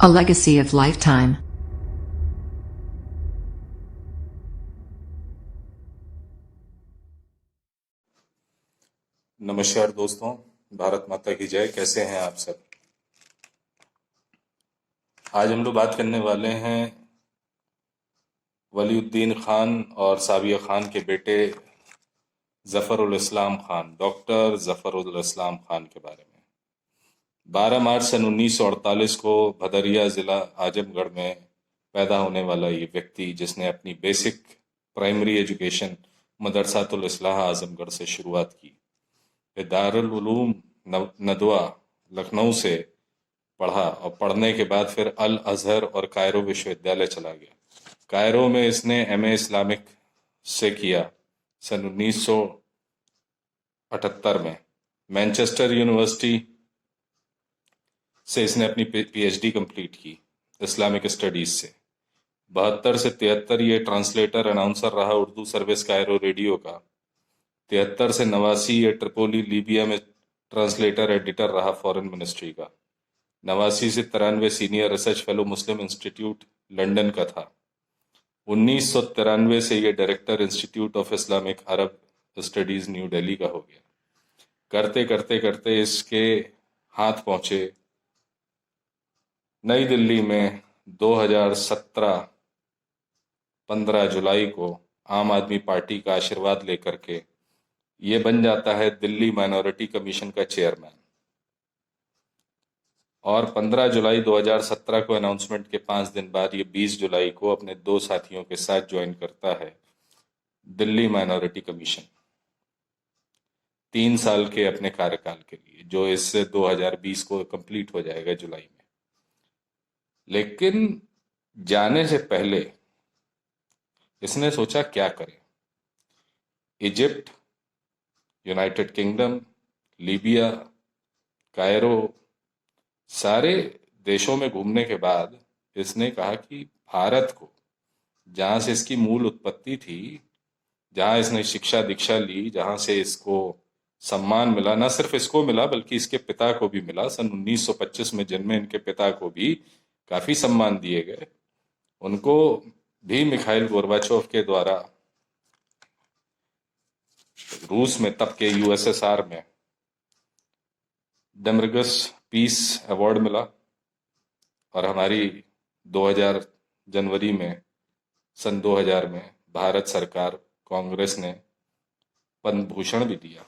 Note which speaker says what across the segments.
Speaker 1: A legacy of lifetime.
Speaker 2: नमस्कार दोस्तों, भारत माता की जय। कैसे हैं आप सब? आज हम लोग बात करने वाले हैं वलीउद्दीन खान और साविया खान के बेटे जफरुल इस्लाम खान, डॉक्टर जफरुल इस्लाम खान के बारे में। 12 मार्च सन 1948 को भदरिया जिला आजमगढ़ में पैदा होने वाला ये व्यक्ति, जिसने अपनी बेसिक प्राइमरी एजुकेशन मदरसातुल इस्लाह आजमगढ़ से शुरुआत की, फिर दारुल उलूम नदवा लखनऊ से पढ़ा और पढ़ने के बाद फिर अल अजहर और कायरो विश्वविद्यालय चला गया। कायरो में इसने एमए इस्लामिक से किया सन 1978 में। मैनचेस्टर यूनिवर्सिटी से इसने अपनी पीएचडी कंप्लीट की इस्लामिक स्टडीज से। 72 से 73 ये ट्रांसलेटर अनाउंसर रहा उर्दू सर्विस कायरो रेडियो का। 73 से 89 ये ट्रिपोली लीबिया में ट्रांसलेटर एडिटर रहा फॉरेन मिनिस्ट्री का। 89 से 93 सीनियर रिसर्च फेलो मुस्लिम इंस्टीट्यूट लंदन का था। 1993 से ये director institute of Islamic Arab studies new Delhi का हो गया। करते करते करते इसके हाथ पहुंचे नई दिल्ली में 2017 15 जुलाई को आम आदमी पार्टी का आशीर्वाद लेकर के ये बन जाता है दिल्ली माइनॉरिटी कमीशन का चेयरमैन। और 15 जुलाई 2017 को अनाउंसमेंट के 5 दिन बाद ये 20 जुलाई को अपने 2 साथियों के साथ ज्वाइन करता है दिल्ली माइनॉरिटी कमीशन 3 साल के अपने कार्यकाल के लिए, जो इससे 2020 को कंप्लीट हो जाएगा जुलाई में। लेकिन जाने से पहले इसने सोचा क्या करें। Egypt, United kingdom, Libya, Cairo, सारे देशों में घूमने के बाद इसने कहा कि भारत को, जहाँ से इसकी मूल उत्पत्ति थी, जहाँ इसने शिक्षा दीक्षा ली, जहाँ से इसको सम्मान मिला, न सिर्फ इसको मिला बल्कि इसके पिता को भी मिला। सन 1925 में जन्मे इनके पिता को भी काफी सम्मान दिए गए। उनको भी मिखाइल गोर्बाचोव के द्वारा रूस में, तब के यूएसएसआर में, डेमरगस पीस अवार्ड मिला। और हमारी 2000 जनवरी में, सन 2000 में भारत सरकार, कांग्रेस ने पद्म भूषण भी दिया।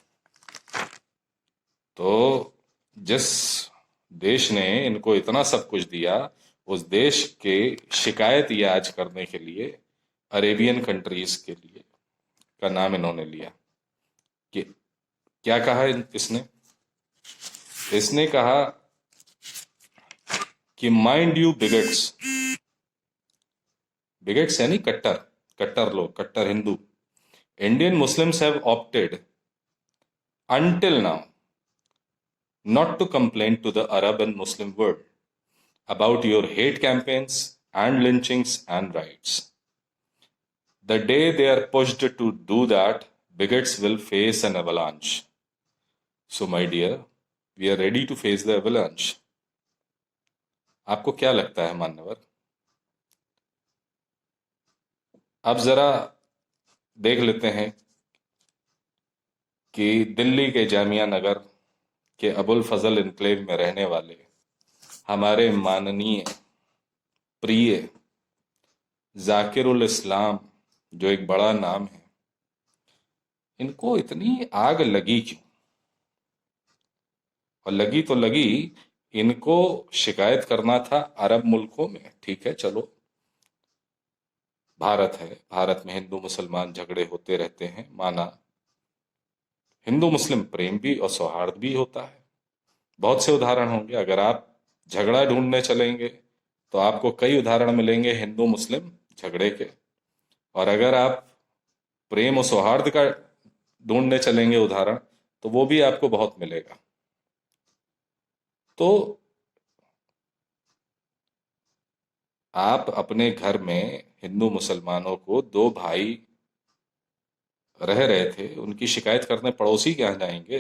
Speaker 2: तो जिस देश ने इनको इतना सब कुछ दिया, उस देश के शिकायत ये आज करने के लिए अरेबियन कंट्रीज के लिए का नाम इन्होंने लिया। कि क्या कहा इसने कहा कि माइंड यू बिगट्स, बिगट्स यानी कट्टर, कट्टर लोग, कट्टर Hindu. Indian Muslims have opted until now not to complain to the Arab and Muslim world about your hate campaigns and lynchings and riots. The day they are pushed to do that, bigots will face an avalanche. So my dear, we are ready to face the avalanche. आपको क्या लगता है मान्यवर? अब जरा देख लेते हैं कि दिल्ली के जामिया नगर के अबुल फजल इनक्लेव में रहने वाले हमारे माननीय प्रिय जाकिरुल इस्लाम, जो एक बड़ा नाम है, इनको इतनी आग लगी क्यों? और लगी तो लगी, इनको शिकायत करना था अरब मुल्कों में। ठीक है, चलो, भारत है, भारत में हिंदू मुसलमान झगड़े होते रहते हैं, माना। हिंदू मुस्लिम प्रेम भी और सौहार्द भी होता है, बहुत से उदाहरण होंगे। अगर आप झगड़ा ढूंढने चलेंगे तो आपको कई उदाहरण मिलेंगे हिंदू मुस्लिम झगड़े के। और अगर आप प्रेम और सौहार्द का ढूंढने चलेंगे उदाहरण, तो वो भी आपको बहुत मिलेगा। तो आप अपने घर में हिंदू मुसलमानों को, 2 भाई रह रहे थे, उनकी शिकायत करने पड़ोसी के यहाँ जाएंगे?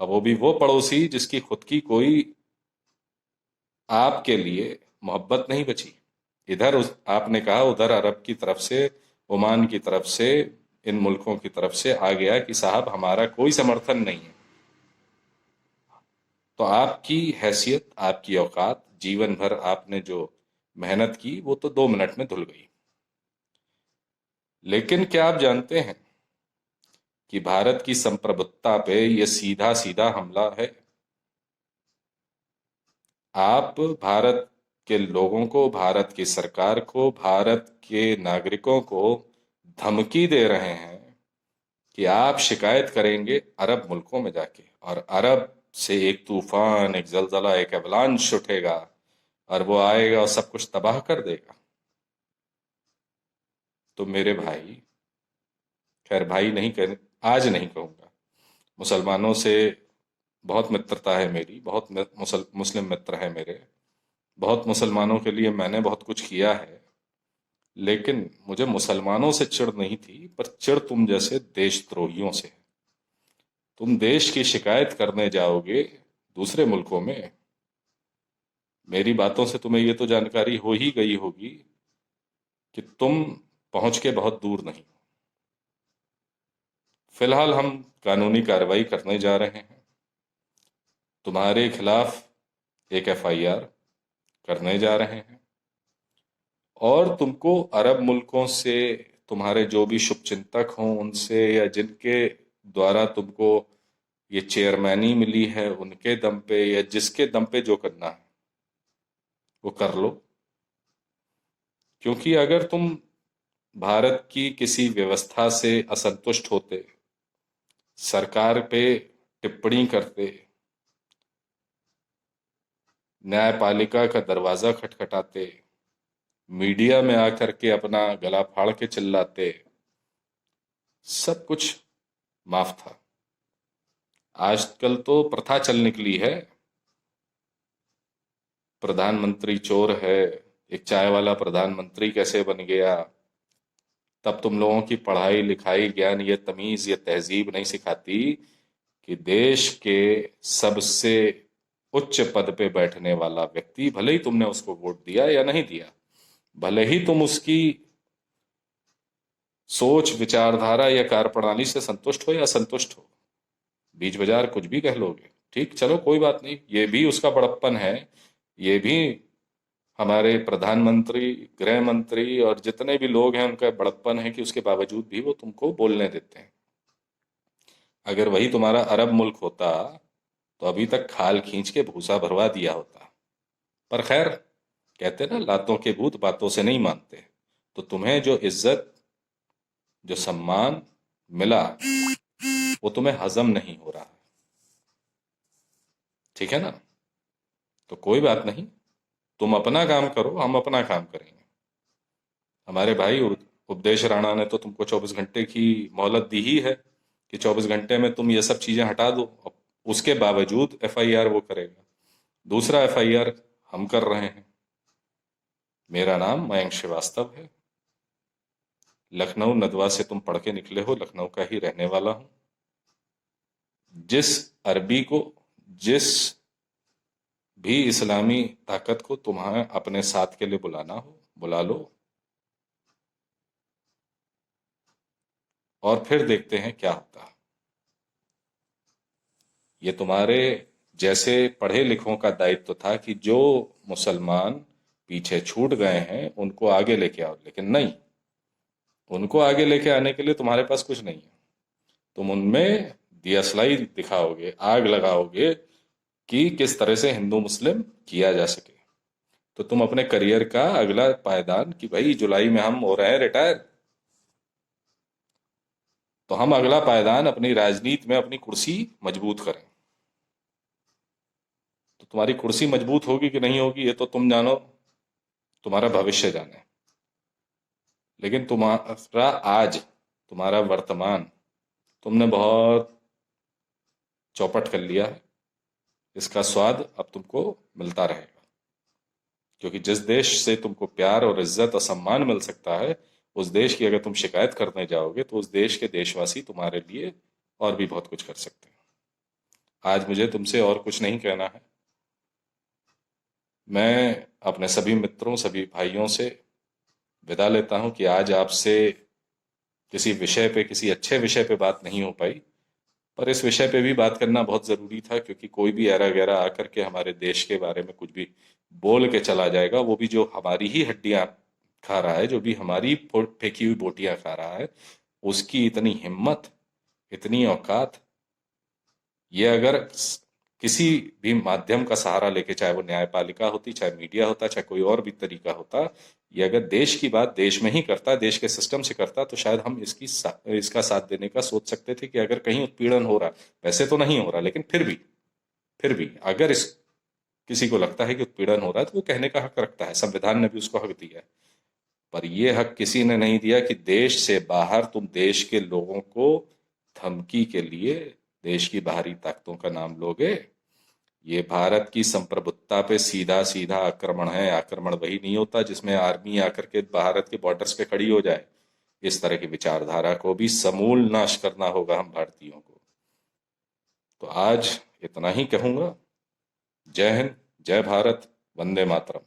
Speaker 2: अब वो भी वो पड़ोसी जिसकी खुद की कोई आपके लिए मोहब्बत नहीं बची। इधर आपने कहा, उधर अरब की तरफ से, ओमान की तरफ से, इन मुल्कों की तरफ से आ गया कि साहब हमारा कोई समर्थन नहीं है। तो आपकी हैसियत, आपकी औकात, जीवन भर आपने जो मेहनत की वो तो 2 मिनट में धुल गई। लेकिन क्या आप जानते हैं कि भारत की संप्रभुता पे ये सीधा सीधा हमला है। आप भारत के लोगों को, भारत की सरकार को, भारत के नागरिकों को धमकी दे रहे हैं कि आप शिकायत करेंगे अरब मुल्कों में जाके, और अरब से एक तूफान, एक जलजला, एक एवलांच उठेगा और वो आएगा और सब कुछ तबाह कर देगा। तो मेरे भाई, खैर भाई नहीं कह, आज नहीं कहूँगा, मुसलमानों से बहुत मित्रता है मेरी, बहुत मुस्लिम मित्र हैं मेरे, बहुत मुसलमानों के लिए मैंने बहुत कुछ किया है। लेकिन मुझे मुसलमानों से चिढ़ नहीं थी, पर चिढ़ तुम जैसे देशद्रोहियों से है। तुम देश की शिकायत करने जाओगे दूसरे मुल्कों में। मेरी बातों से तुम्हें ये तो जानकारी हो ही गई होगी कि तुम पहुंच के बहुत दूर नहीं। फिलहाल हम कानूनी कार्रवाई करने जा रहे हैं, तुम्हारे खिलाफ एक एफआईआर करने जा रहे हैं, और तुमको अरब मुल्कों से, तुम्हारे जो भी शुभचिंतक हों उनसे, या जिनके द्वारा तुमको ये चेयरमैनी मिली है उनके दम पे, या जिसके दम पे जो करना है वो कर लो। क्योंकि अगर तुम भारत की किसी व्यवस्था से असंतुष्ट होते, सरकार पे टिप्पणी करते, न्यायपालिका का दरवाजा खटखटाते, मीडिया में आकर के अपना गला फाड़ के चिल्लाते, सब कुछ माफ था। आजकल तो प्रथा चल निकली है, प्रधानमंत्री चोर है, एक चाय वाला प्रधानमंत्री कैसे बन गया। तब तुम लोगों की पढ़ाई लिखाई, ज्ञान, ये तमीज, ये तहजीब नहीं सिखाती कि देश के सबसे उच्च पद पे बैठने वाला व्यक्ति, भले ही तुमने उसको वोट दिया या नहीं दिया, भले ही तुम उसकी सोच, विचारधारा या कार्यप्रणाली से संतुष्ट हो या असंतुष्ट हो, बीच बाजार कुछ भी कह लोगे, ठीक, चलो कोई बात नहीं, ये भी उसका बड़प्पन है। ये भी हमारे प्रधानमंत्री, गृह मंत्री और जितने भी लोग हैं उनका बड़प्पन है कि उसके बावजूद भी वो तुमको बोलने देते हैं। अगर वही तुम्हारा अरब मुल्क होता तो अभी तक खाल खींच के भूसा भरवा दिया होता। पर खैर, कहते ना, लातों के भूत बातों से नहीं मानते। तो तुम्हें जो इज्जत, जो सम्मान मिला वो तुम्हें हजम नहीं हो रहा। ठीक है ना? तो कोई बात नहीं, तुम अपना काम करो, हम अपना काम करेंगे। हमारे भाई उपदेश राणा ने तो तुमको 24 घंटे की मोहलत दी ही है कि 24 घंटे में तुम ये सब चीजें हटा दो। अब उसके बावजूद एफआईआर वो करेगा। दूसरा एफआईआर हम कर रहे हैं। मेरा नाम मयंक श्रीवास्तव है। लखनऊ नदवा से तुम पढ़ के निकले हो, लखनऊ का ही रहने वाला हूं। जिस अरबी को, जिस भी इस्लामी ताकत को तुम्हें अपने साथ के लिए बुलाना हो बुला लो, और फिर देखते हैं क्या होता है। ये तुम्हारे जैसे पढ़े लिखों का दायित्व था कि जो मुसलमान पीछे छूट गए हैं उनको आगे लेके आओ, लेकिन नहीं, उनको आगे लेके आने के लिए तुम्हारे पास कुछ नहीं है। तुम उनमें दियासलाई दिखाओगे, आग लगाओगे कि किस तरह से हिंदू मुस्लिम किया जा सके। तो तुम अपने करियर का अगला पायदान, कि भाई जुलाई में हम हो रहे हैं रिटायर, तो हम अगला पायदान अपनी राजनीति में अपनी कुर्सी मजबूत करें। तो तुम्हारी कुर्सी मजबूत होगी कि नहीं होगी ये तो तुम जानो, तुम्हारा भविष्य जाने। लेकिन तुम्हारा आज, तुम्हारा वर्तमान, तुमने बहुत चौपट कर लिया है। इसका स्वाद अब तुमको मिलता रहेगा। क्योंकि जिस देश से तुमको प्यार और इज्जत और सम्मान मिल सकता है, उस देश की अगर तुम शिकायत करने जाओगे तो उस देश के देशवासी तुम्हारे लिए और भी बहुत कुछ कर सकते हैं। आज मुझे तुमसे और कुछ नहीं कहना है। मैं अपने सभी मित्रों, सभी भाइयों से विदा लेता हूं कि आज आपसे किसी विषय पे, किसी अच्छे विषय पे बात नहीं हो पाई, पर इस विषय पे भी बात करना बहुत ज़रूरी था, क्योंकि कोई भी ऐरा गैरा आकर के हमारे देश के बारे में कुछ भी बोल के चला जाएगा, वो भी जो हमारी ही हड्डियां खा रहा है, जो भी हमारी फेंकी हुई बोटियां खा रहा है, उसकी इतनी हिम्मत, इतनी औकात, ये अगर किसी भी माध्यम का सहारा लेके, चाहे वो न्यायपालिका होती, चाहे मीडिया होता, चाहे कोई और भी तरीका होता, ये अगर देश की बात देश में ही करता, देश के सिस्टम से करता, तो शायद हम इसका साथ देने का सोच सकते थे कि अगर कहीं उत्पीड़न हो रहा, वैसे तो नहीं हो रहा, लेकिन फिर भी अगर इस किसी को लगता है कि उत्पीड़न हो रहा है, तो वो कहने का हक रखता है, संविधान ने भी उसको हक दिया है। पर ये हक किसी ने नहीं दिया कि देश से बाहर तुम देश के लोगों को धमकी के लिए देश की बाहरी ताकतों का नाम लोगे। ये भारत की संप्रभुता पे सीधा सीधा आक्रमण है। आक्रमण वही नहीं होता जिसमें आर्मी आकर के भारत के बॉर्डर्स पे खड़ी हो जाए। इस तरह की विचारधारा को भी समूल नाश करना होगा हम भारतीयों को। तो आज इतना ही कहूंगा। जय हिंद, जय भारत, वंदे मातरम।